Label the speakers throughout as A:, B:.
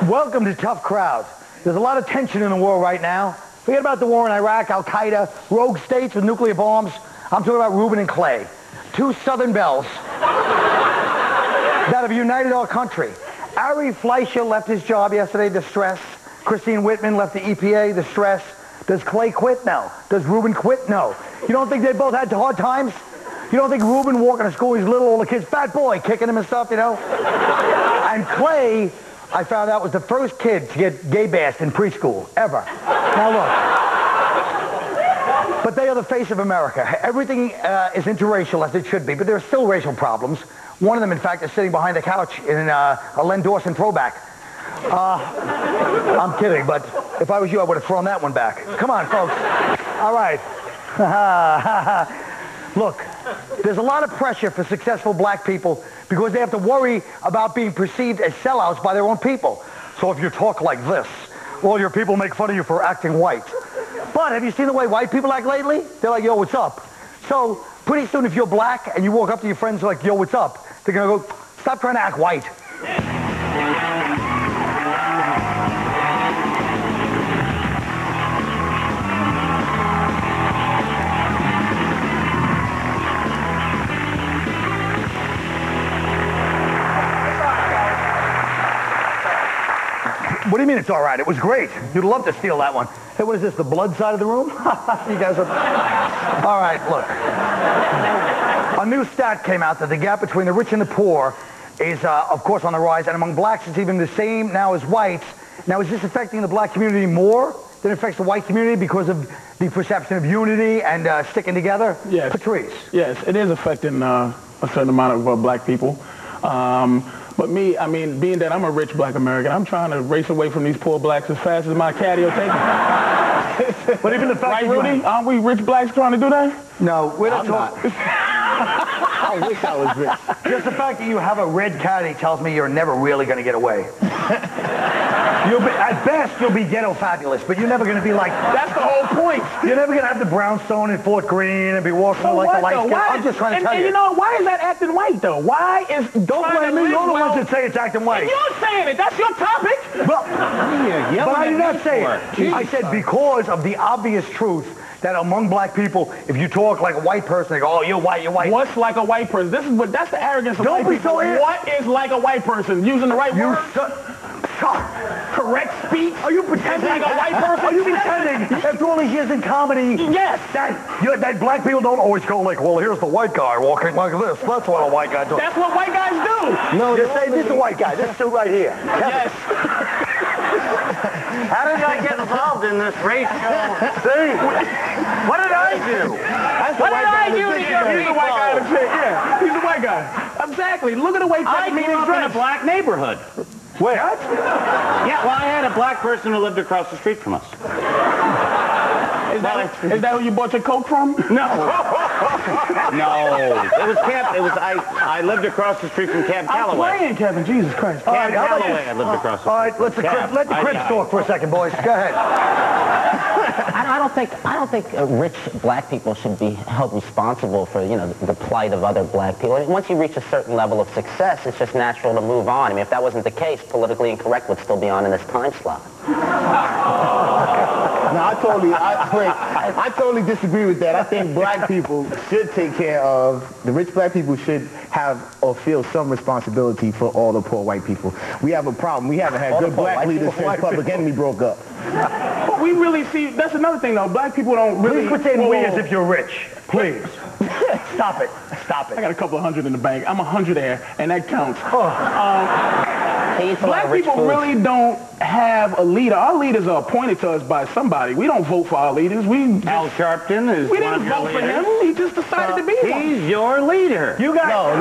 A: Welcome to Tough Crowd. There's a lot of tension in the world right now. Forget about the war in Iraq, Al-Qaeda, rogue states with nuclear bombs. I'm talking about Ruben and Clay, two Southern belles that have united our country. Ari Fleischer left his job yesterday, distress. Christine Whitman left the EPA, distress. Does Clay quit? No. Does Ruben quit? No. You don't think they both had hard times? You don't think Ruben walking to school, he's little, all the kids, fat boy, kicking him and stuff, you know? And Clay, I found out, was the first kid to get gay bashed in preschool, ever. Now look, but they are the face of America. Everything is interracial, as it should be, but there are still racial problems. One of them, in fact, is sitting behind the couch in a Len Dawson throwback. I'm kidding, but if I was you, I would have thrown that one back. Come on, folks. All right. Look, there's a lot of pressure for successful black people because they have to worry about being perceived as sellouts by their own people. So if you talk like this, all your people make fun of you for acting white. But have you seen the way white people act lately? They're like, yo, what's up? So pretty soon if you're black and you walk up to your friends like, yo, what's up? They're going to go, stop trying to act white. What do you mean it's all right? It was great. You'd love to steal that one. Hey, what is this, the blood side of the room? You guys are... All right, look. A new stat came out that the gap between the rich and the poor is, of course, on the rise, and among blacks it's even the same now as whites. Now, is this affecting the black community more than it affects the white community because of the perception of unity and sticking together?
B: Yes.
A: Patrice?
B: Yes, it is affecting a certain amount of black people. But me, I mean, being that I'm a rich black American, I'm trying to race away from these poor blacks as fast as my caddy will take me.
A: But even the fact
B: right, Rudy? Aren't we rich blacks trying to do that?
A: No, we're not talking.
C: I wish I was rich.
A: Just the fact that you have a red caddy tells me you're never really going to get away. At best, you'll be ghetto fabulous, but you're never going to be like...
B: That's the whole point.
A: You're never going to have the brownstone in Fort Greene and be walking like the lights. I'm just trying to tell you.
B: And you know, why is that acting white, though? Why is...
A: Don't blame me. You're the ones that say it's acting white.
B: And you're saying it. That's your topic.
A: Well, but I did not say it. I said because of the obvious truth that among black people, if you talk like a white person, they go, oh, you're white, you're white.
B: What's like a white person? This is what, that's the arrogance of
A: Don't
B: white
A: be
B: people.
A: so
B: What is like a white person? Using the right word? Correct speech? Are you pretending like a white person?
A: Are you pretending, after all these years in comedy,
B: yes,
A: that black people don't always go like, well, here's the white guy walking like this. That's what a white guy does.
B: That's what white guys do.
A: No, you're saying this is a white guy. This suit right here.
B: Yes.
D: How did I get involved in this racial thing? What did I do?
B: What did I do to your people? He's the white guy in the chick. Yeah, he's the white guy. Exactly. Look at the way
D: I grew up in a black neighborhood.
A: Wait,
D: what? Yeah, well, I had a black person who lived across the street from us.
B: Is that who you bought your Coke from?
D: No. No. It was Camp. I lived across the street from Camp Calloway.
B: I'm playing, Kevin. Jesus Christ.
D: Camp Calloway. I lived across the street.
A: All right, let the cribs talk for a second, boys. Go ahead.
E: I don't think rich black people should be held responsible for, you know, the plight of other black people. I mean, once you reach a certain level of success, it's just natural to move on. I mean, if that wasn't the case, politically incorrect would still be on in this time slot.
C: No, I totally disagree with that. I think black people should take care of, the rich black people should have or feel some responsibility for all the poor white people. We have a problem. We haven't had
E: All
C: good
E: the poor
C: black
E: white
C: leaders
E: people.
C: since Public Enemy broke up.
B: But we really see, that's another thing, though. Black people don't really...
A: Please pretend we as if you're rich. Please. Stop it. Stop it.
B: I got a couple of hundred in the bank. I'm a hundredaire, and that counts. Black people really don't have a leader. Our leaders are appointed to us by somebody. We don't vote for our leaders.
D: Al Sharpton is
B: We
D: one of
B: didn't
D: your
B: vote for
D: leaders.
B: him. He just decided to be one.
D: He's your leader.
A: You guys...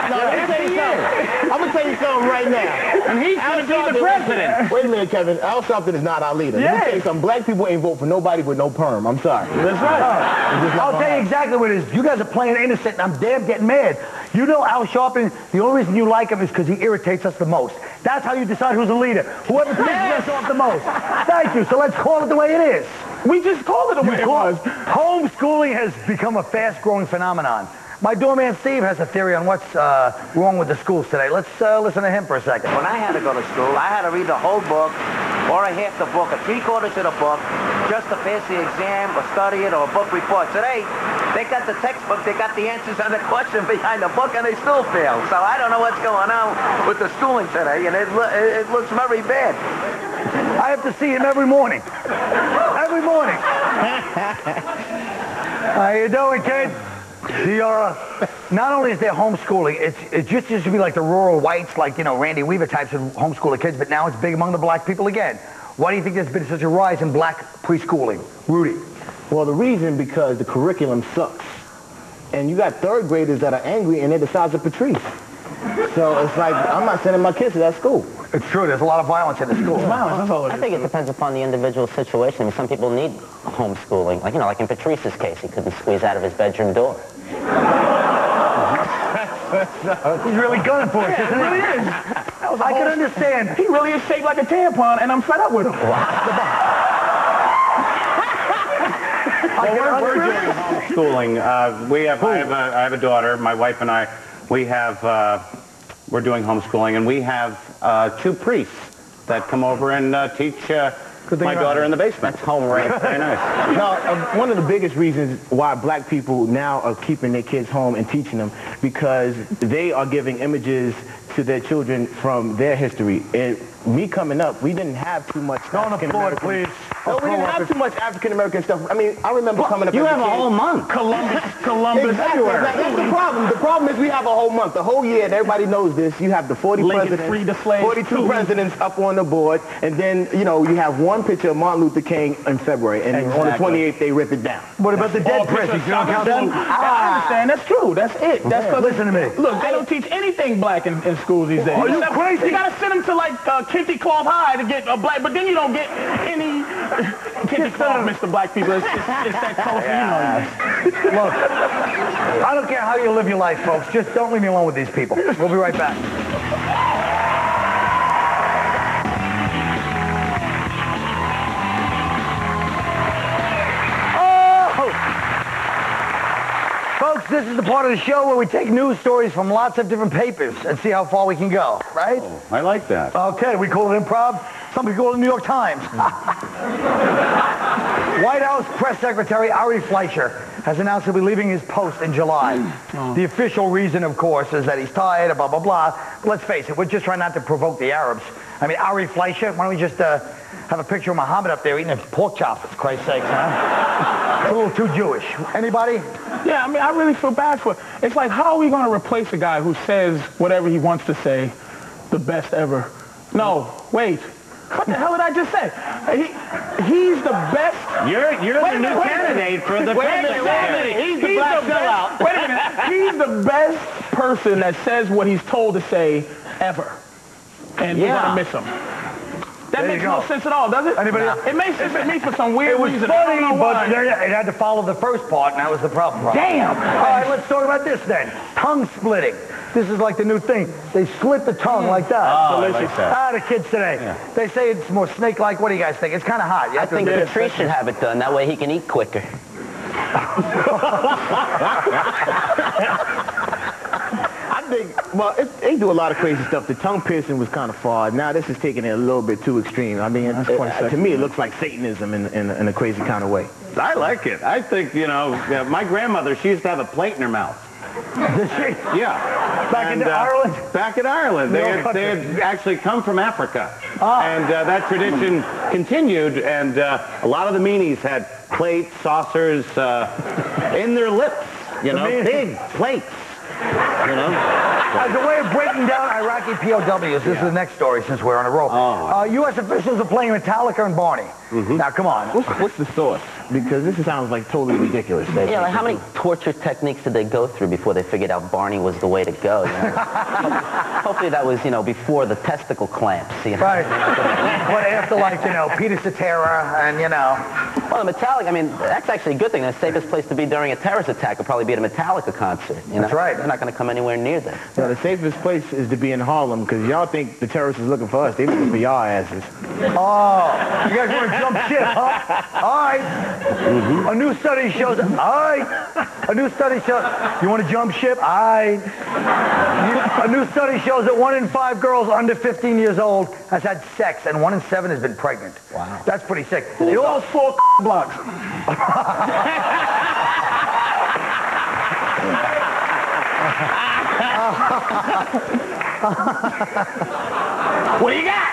C: No, let me tell you something. I'm going to tell you something right now.
D: And he's going to be the president.
C: Wait a minute, Kevin. Al Sharpton is not our leader. Let me tell you something. Black people ain't vote for nobody with no perm. I'm sorry.
A: That's right. I'll tell you exactly what it is. You guys are playing innocent, and I'm damn getting mad. You know Al Sharpton, the only reason you like him is because he irritates us the most. That's how you decide who's a leader. Whoever pisses us off the most. Thank you. So let's call it the way it is.
B: We just called it the way it was.
A: Homeschooling has become a fast-growing phenomenon. My doorman Steve has a theory on what's wrong with the schools today. Let's listen to him for a second.
F: When I had to go to school, I had to read the whole book, or a half the book, or 3/4 of the book, just to pass the exam, or study it, or a book report. Today, they got the textbook, they got the answers and the question behind the book, and they still fail. So I don't know what's going on with the schooling today, and it looks very bad.
A: I have to see him every morning. Every morning. How you doing, kid? Not only is there homeschooling, it just used to be like the rural whites, like, you know, Randy Weaver types of homeschool the kids, but now it's big among the black people again. Why do you think there's been such a rise in black preschooling? Rudy?
C: Well, the reason because the curriculum sucks. And you got third graders that are angry and they're the size of Patrice. So it's like, I'm not sending my kids to that school.
A: It's true, there's a lot of violence in the school.
E: I think it depends upon the individual situation. I mean, some people need homeschooling. Like, you know, like in Patrice's case, he couldn't squeeze out of his bedroom door.
A: He's really gunning for us, isn't he?
B: He really is.
A: I can understand.
B: He really is shaped like a tampon, and I'm fed up with him.
D: Well, we're doing homeschooling. I have a daughter. My wife and I, we're doing homeschooling, and we have 2 priests that come over and teach my daughter in the basement.
E: That's home right.
D: Very nice.
C: No, one of the biggest reasons why black people now are keeping their kids home and teaching them, because they are giving images to their children from their history. And me coming up, we didn't have too much African American.
A: Please.
C: No, we didn't have too much African American stuff. I mean, I remember coming up.
D: You
C: as
D: have
C: a
D: a
C: kid.
D: whole month.
B: Columbus
C: Exactly.
B: everywhere.
C: That's the problem. The problem is we have a whole month, the whole year, and everybody knows this. You have the 40
B: Lincoln
C: presidents,
B: freed the slaves
C: 42
B: too.
C: presidents up on the board, and then, you know, you have one picture of Martin Luther King in February, and on the 28th they rip it down.
A: What about the dead
B: All
A: press? You
B: pictures
A: don't count them?
B: I understand. That's true. That's it. That's 'cause
A: Listen to me.
B: Look, they don't teach anything black in schools these days.
A: Are you crazy?
B: You gotta send them to like Kinty Cloth High to get a black, but then you don't get any Kinty Cloth, Mr. Black people. It's that close, you know.
A: Look, I don't care how you live your life, folks. Just don't leave me alone with these people. We'll be right back. Folks, this is the part of the show where we take news stories from lots of different papers and see how far we can go, right?
D: Oh, I like that.
A: Okay, we call it improv. Some people call it the New York Times. White House Press Secretary Ari Fleischer has announced he'll be leaving his post in July. The official reason, of course, is that he's tired, blah, blah, blah. But let's face it, we're just trying not to provoke the Arabs. I mean, Ari Fleischer, why don't we just have a picture of Muhammad up there eating a pork chop, for Christ's sakes, huh? It's a little too Jewish. Anybody?
B: Yeah, I mean, I really feel bad for it. It's like, how are we going to replace a guy who says whatever he wants to say, the best ever? No, wait. What the hell did I just say? He's the best.
D: You're the new candidate for the presidency.
B: He's the black sellout. Wait a minute. He's the best person that says what he's told to say ever. And we're going to miss him. That makes no sense at all, does it?
A: Anybody else?
B: It makes sense to me for some weird reason.
A: Funny,
B: I don't know
A: but
B: why.
A: it had to follow the first part, and that was the problem.
B: Damn.
A: All right, let's talk about this then. Tongue splitting. This is like the new thing. They split the tongue like that.
D: Oh, I like that.
A: The kids today. Yeah. They say it's more snake-like. What do you guys think? It's kind of hot.
E: I think Patrice should have it done. That way he can eat quicker.
C: I think, well, they do a lot of crazy stuff. The tongue piercing was kind of far. Now this is taking it a little bit too extreme. I mean, to me, it looks like Satanism in a crazy kind of way.
D: I like it. I think, you know, my grandmother, she used to have a plate in her mouth.
A: Did she?
D: Yeah.
A: Back in Ireland?
D: Back in Ireland. They had actually come from Africa. And that tradition continued, and a lot of the Meanies had plates, saucers in their lips, you know, big plates. You know?
A: As a way of breaking down Iraqi POWs, this is the next story since we're on a roll. U.S. officials are playing Metallica and Barney. Now, come on.
C: What's the source? Because this sounds like totally ridiculous.
E: Yeah, like how many torture techniques did they go through before they figured out Barney was the way to go? You know? Hopefully that was, you know, before the testicle clamps. You know?
A: Right. But after, like, you know, Peter Cetera and, you know.
E: Well, the Metallica, I mean, that's actually a good thing. The safest place to be during a terrorist attack would probably be at a Metallica concert. You know?
A: That's right.
E: They're not going to come anywhere near there.
C: Yeah, the safest place is to be in Harlem, because y'all think the terrorists is looking for us. They looking for y'all asses.
A: Oh, you guys wearing jump ship, huh? All right. A new study shows, all right. A new study shows, you want to jump ship? All right. A new study shows that 1 in 5 girls under 15 years old has had sex, and 1 in 7 has been pregnant.
E: Wow.
A: That's pretty sick.
B: They all 4 blocks. What do you got?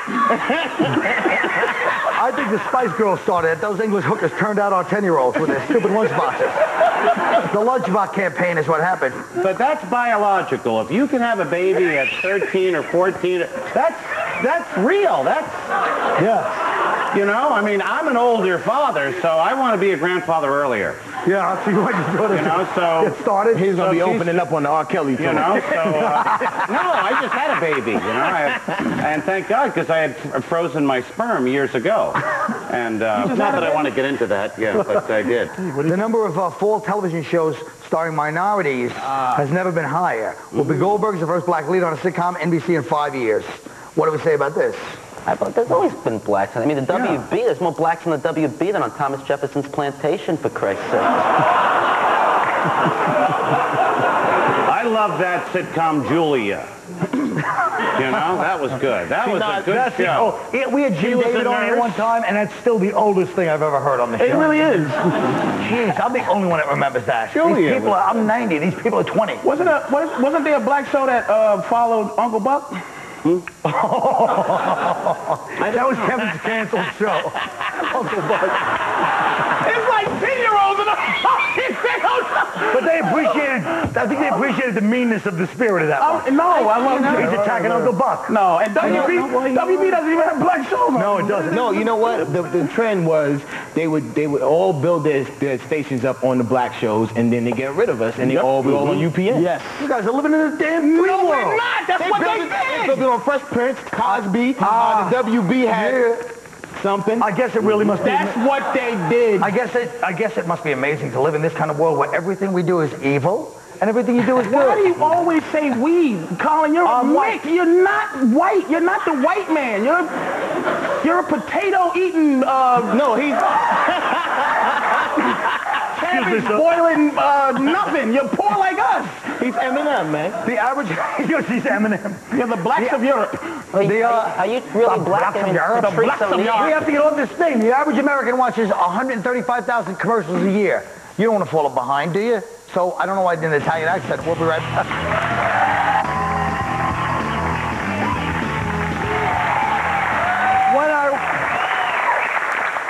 A: I think the Spice Girls started it. Those English hookers turned out our 10-year-olds with their stupid lunchboxes. The lunchbox campaign is what happened.
D: But that's biological. If you can have a baby at 13 or 14, that's real.
A: Yeah.
D: You know, I mean, I'm an older father, so I want to be a grandfather earlier.
A: Yeah, I'll see what you're doing.
D: You know, so
A: Get started.
C: He's going to be opening up on the R. Kelly tour.
D: you know, so no, I just had a baby. You know, and thank God because I had frozen my sperm years ago. And not that I want to get into that, yeah, but I did.
A: The number of fall television shows starring minorities has nenever been higher. Whoopi Goldberg's the first black lead on a sitcom, NBC in 5 years. What do we say about this?
E: There's always been blacks. I mean, the WB, there's more blacks in the WB than on Thomas Jefferson's plantation, for Christ's sake.
D: I love that sitcom, Julia. You know, that was good. That was a good show.
A: Yeah, we had Jim David on here one time, and that's still the oldest thing I've ever heard on the show.
B: It really is.
A: Jeez, I'm the only one that remembers that.
D: Julia.
A: These people I'm 90. These people are 20.
B: Wasn't there a black show that followed Uncle Buck?
A: That was Kevin's canceled show. Uncle Buck.
B: It's like 10-year-olds and
A: But they appreciated, I think they appreciated the meanness of the spirit of that one.
B: No, I love that.
A: He's attacking Uncle Buck.
B: No, and WB doesn't even have black shows on.
A: No, it doesn't.
C: No, you know what? The trend was they would all build their stations up on the black shows, and then they get rid of us, and they all be all on UPN.
B: Yes.
A: You guys are living in a damn free world.
B: No, we're not. That's what they
C: They
B: did.
C: built it on Fresh Prince, Cosby, the WB had something.
A: I guess it really must be.
B: That's what they did.
A: I guess it must be amazing to live in this kind of world where everything we do is evil and everything you do is
B: Why do
A: good.
B: you always say we? Colin, you're a
A: white.
B: mix. You're not white. You're not the white man. You're a potato eating
C: No, he's...
B: cabbage boiling nothing. You're poor like us.
C: He's Eminem, man.
A: The average, he's Eminem.
B: You're the blacks of Europe.
E: Are you really black?
A: blacks of Europe?
E: The
B: blacks of Europe.
A: We have to get on this thing. The average American watches 135,000 commercials a year. You don't want to fall behind, do you? So I don't know why I did an Italian accent. We'll be right back.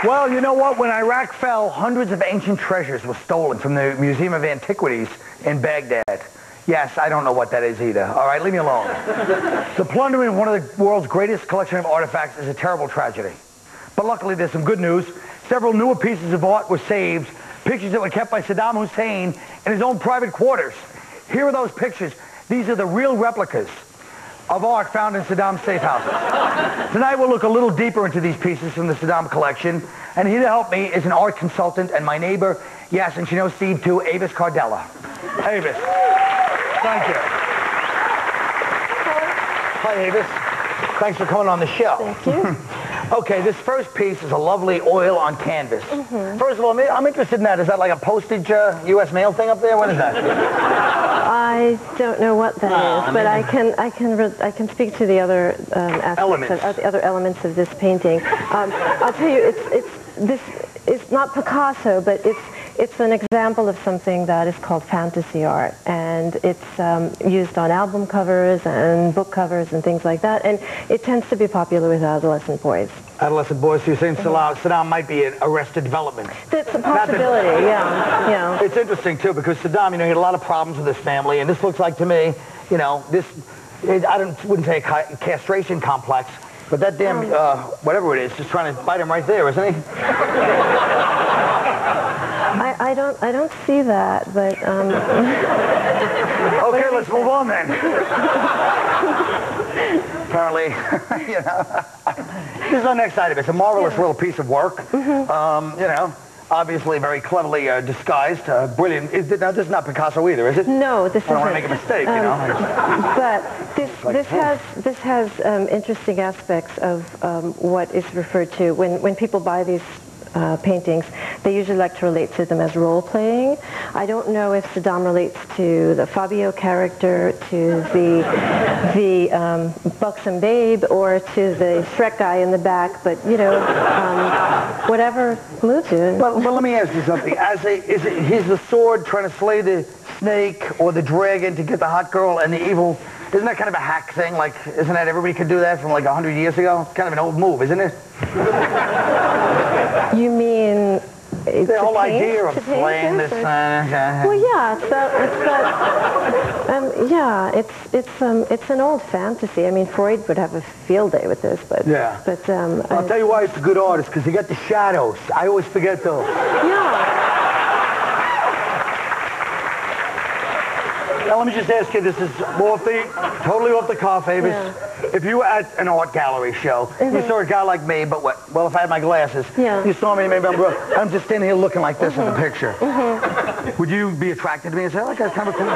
A: Well, you know what? When Iraq fell, hundreds of ancient treasures were stolen from the Museum of Antiquities in Baghdad. Yes, I don't know what that is either. All right, leave me alone. The plundering of one of the world's greatest collection of artifacts is a terrible tragedy. But luckily, there's some good news. Several newer pieces of art were saved, pictures that were kept by Saddam Hussein in his own private quarters. Here are those pictures. These are the real replicas of art found in Saddam's safe houses. Tonight we'll look a little deeper into these pieces from the Saddam collection, and here to help me is an art consultant and my neighbor, yes, and she knows Steve too, Avis Cardella. Avis, thank you. Hi, Avis. Thanks for coming on the show.
G: Thank you.
A: Okay, this first piece is a lovely oil on canvas. First of all, I'm interested in that. Is that like a postage U.S. mail thing up there? What is that?
G: I don't know what that is, but I can speak to the other aspects of the other elements of this painting. I'll tell you, it's not Picasso, but it's an example of something that is called fantasy art, and it's used on album covers and book covers and things like that, and it tends to be popular with adolescent boys.
A: Adolescent boys, so you're saying Saddam might be an Arrested Development.
G: That's a possibility, yeah.
A: It's interesting, too, because Saddam, he had a lot of problems with his family, and this looks like, to me, I wouldn't say a castration complex, but that damn, whatever it is, just trying to bite him right there, isn't he?
G: I don't see that, but
A: Okay, let's move on then. Apparently, this is our next item. It's a marvelous little piece of work. obviously very cleverly disguised, brilliant. Now, this is not Picasso either, is it?
G: No, this isn't.
A: I don't want to make a mistake, you know.
G: But this has interesting aspects of what is referred to when people buy these paintings. They usually like to relate to them as role-playing. I don't know if Saddam relates to the Fabio character, to the buxom babe, or to the Shrek guy in the back, but, you know, whatever moves you.
A: But let me ask you something. Is the sword trying to slay the snake or the dragon to get the hot girl and the evil? Isn't that kind of a hack thing? Like, isn't that everybody could do that from like 100 years ago? It's kind of an old move, isn't it?
G: You mean
A: the whole idea of slaying this?
G: Well, yeah, it's an old fantasy. I mean, Freud would have a field day with this, but
A: yeah.
G: But
A: I'll tell you why it's a good artist, because he got the shadows. I always forget those.
G: Yeah.
A: Now, let me just ask you, this is totally off the cuff, Avis.
G: Yeah.
A: If you were at an art gallery show, you saw a guy like me, but well, if I had my glasses, you saw me, maybe I'm just standing here looking like this in the picture. Would you be attracted to me and say, oh, that guy's kind of cool?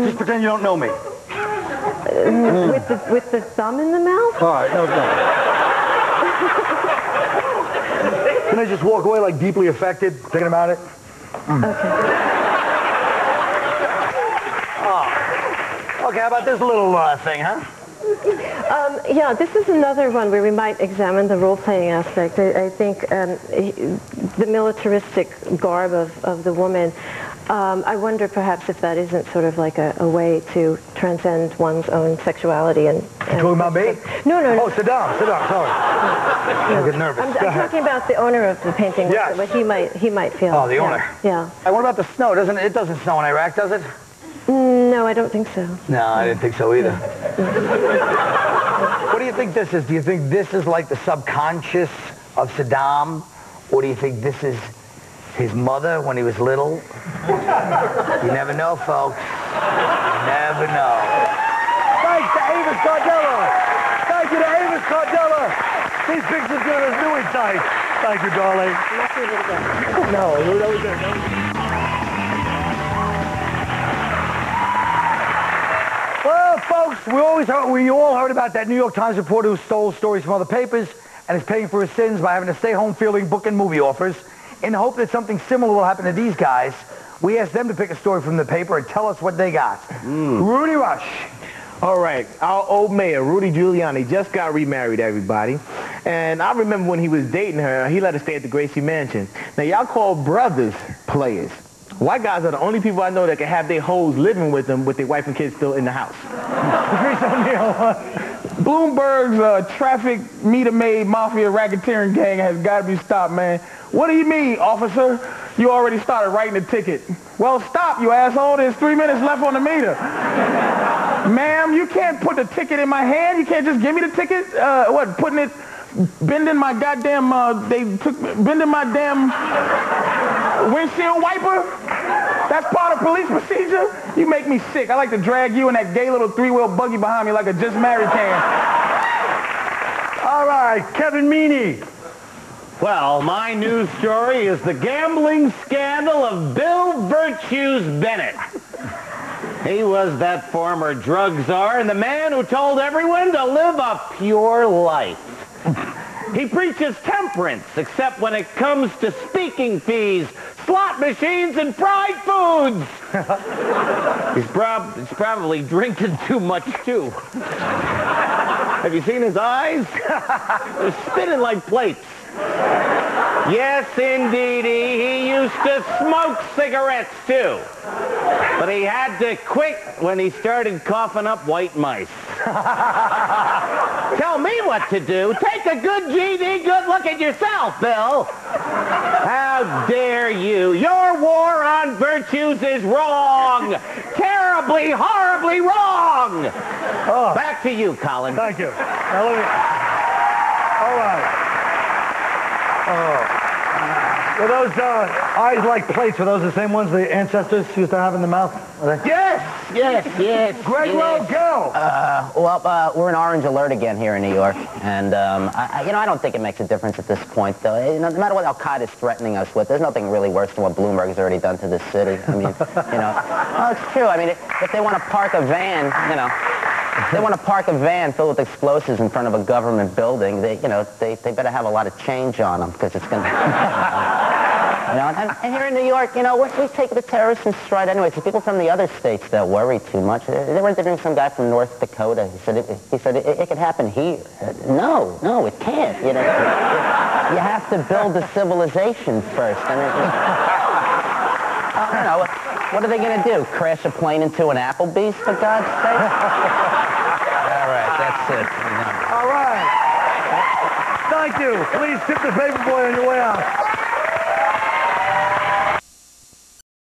A: Just pretend you don't know me.
G: With the thumb in the mouth?
A: All right, no. Can I just walk away like deeply affected, thinking about it? Okay, how about this little thing, huh?
G: Yeah, this is another one where we might examine the role-playing aspect. I think the militaristic garb of the woman, I wonder perhaps if that isn't sort of like a way to transcend one's own sexuality. And
A: you talking about me?
G: No.
A: Oh, Saddam, sorry. I get nervous.
G: I'm talking about the owner of the painting,
A: yes.
G: What he might feel.
A: Oh, the owner.
G: Yeah.
A: What about the snow? It doesn't snow in Iraq, does it?
G: No, I don't think so.
A: No, I didn't think so either. What do you think this is? Do you think this is like the subconscious of Saddam? Or do you think this is his mother when he was little? You never know, folks. You never know. Thanks to Avis Cardella. Thank you to Avis Cardella. These pictures give us new insight. Thank you, darling. No, that was it. Well, folks, we all heard about that New York Times reporter who stole stories from other papers and is paying for his sins by having to stay home fielding book and movie offers. In the hope that something similar will happen to these guys, we asked them to pick a story from the paper and tell us what they got. Rudy Rush.
C: All right, our old mayor, Rudy Giuliani, just got remarried, everybody. And I remember when he was dating her, he let her stay at the Gracie Mansion. Now, y'all call brothers players. White guys are the only people I know that can have their hoes living with them with their wife and kids still in the house.
B: Bloomberg's traffic meter-maid mafia racketeering gang has got to be stopped, man. What do you mean, officer? You already started writing the ticket. Well, stop, you asshole. There's 3 minutes left on the meter. Ma'am, you can't put the ticket in my hand. You can't just give me the ticket. Bending my goddamn, bending my damn windshield wiper? That's part of police procedure? You make me sick. I like to drag you in that gay little three-wheel buggy behind me like a just married can.
A: All right, Kevin Meaney.
D: Well, my news story is the gambling scandal of Bill Virtues Bennett. He was that former drug czar and the man who told everyone to live a pure life. He preaches temperance, except when it comes to speaking fees, slot machines, and fried foods. He's probably drinking too much, too. Have you seen his eyes? They're spinning like plates. Yes, indeed, he used to smoke cigarettes, too. But he had to quit when he started coughing up white mice. Tell me what to do. Take a good GD, good look at yourself, Bill. How dare you? Your war on virtues is wrong. Terribly, horribly wrong.
A: Oh.
D: Back to you, Colin.
A: Thank you. Now, all right. Oh. For those Eyes like plates. Are those the same ones the ancestors used to have in the mouth?
C: Yes.
A: Greg Rogell.
E: Well, we're in orange alert again here in New York, and I don't think it makes a difference at this point, though. No matter what Al-Qaeda is threatening us with, there's nothing really worse than what Bloomberg has already done to this city. I mean, well, it's true. I mean, if they want to park a van, if they want to park a van filled with explosives in front of a government building, they better have a lot of change on them, because it's going to... And here in New York, we take the terrorists in stride anyway. So people from the other states that worry too much. They were interviewing some guy from North Dakota. He said it could happen here. No, it can't. You have to build a civilization first. I mean, what are they going to do? Crash a plane into an Applebee's, for God's sake? All right, that's it.
A: All right. Thank you. Please tip the paper boy on your way out.